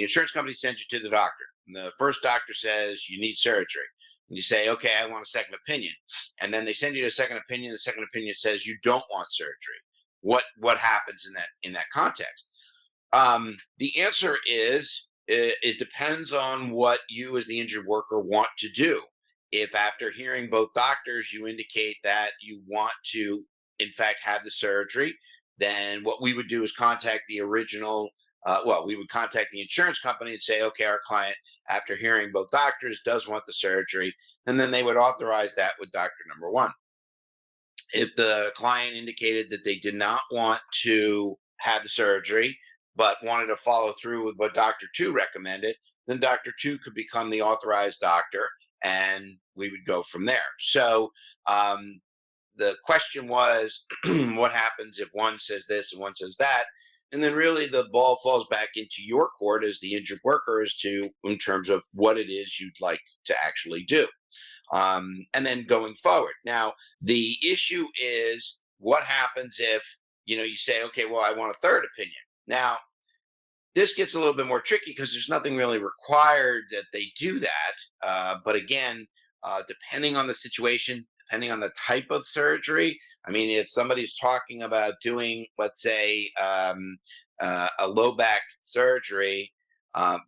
insurance company sends you to the doctor. And the first doctor says you need surgery. And you say, okay, I want a second opinion. And then they send you to a second opinion. The second opinion says you don't want surgery. What happens in that context? The answer is it depends on what you as the injured worker want to do. If after hearing both doctors, you indicate that you want to, in fact, have the surgery, then what we would do is contact the original. We would contact the insurance company and say, okay, our client, after hearing both doctors, does want the surgery. And then they would authorize that with doctor number one. If the client indicated that they did not want to have the surgery, but wanted to follow through with what Dr. Two recommended, then Dr. Two could become the authorized doctor and we would go from there. So the question was, what happens if one says this and one says that? And then really the ball falls back into your court as the injured worker as to in terms of what it is you'd like to actually do. And then going forward. Now, the issue is what happens if, you say, okay, well, I want a third opinion. Now, this gets a little bit more tricky because there's nothing really required that they do that. But again, depending on the situation, depending on the type of surgery, I mean, if somebody's talking about doing, let's say, a low back surgery,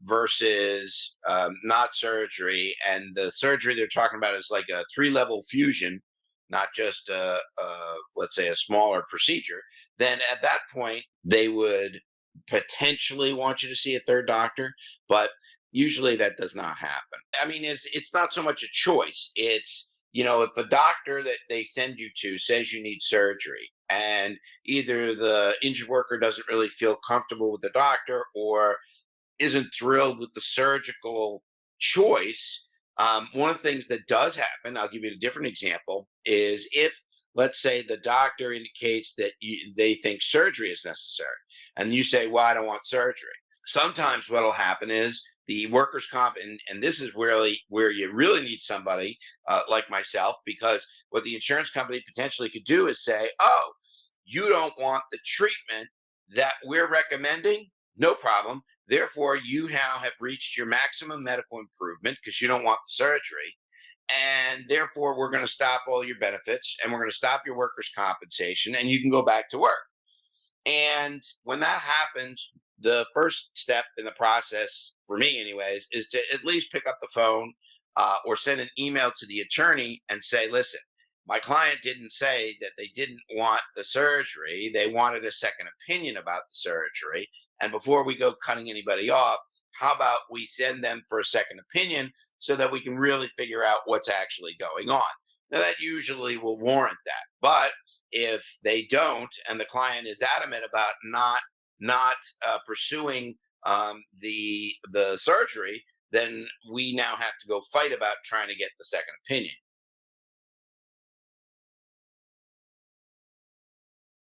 versus not surgery. And the surgery they're talking about is like a 3-level fusion, not just let's say a smaller procedure. Then at that point, they would potentially want you to see a third doctor, but usually that does not happen. I mean, it's not so much a choice. It's, if a doctor that they send you to says you need surgery, and either the injured worker doesn't really feel comfortable with the doctor or isn't thrilled with the surgical choice. One of the things that does happen, I'll give you a different example, is if, let's say, the doctor indicates that they think surgery is necessary, and you say, well, I don't want surgery. Sometimes what will happen is the workers' comp, and this is really where you really need somebody like myself, because what the insurance company potentially could do is say, oh, you don't want the treatment that we're recommending? No problem. Therefore, you now have reached your maximum medical improvement because you don't want the surgery. And therefore, we're going to stop all your benefits and we're going to stop your workers' compensation and you can go back to work. And when that happens, the first step in the process, for me anyways, is to at least pick up the phone or send an email to the attorney and say, listen, my client didn't say that they didn't want the surgery. They wanted a second opinion about the surgery. And before we go cutting anybody off, how about we send them for a second opinion so that we can really figure out what's actually going on? Now, that usually will warrant that. But if they don't, and the client is adamant about not pursuing the surgery, then we now have to go fight about trying to get the second opinion.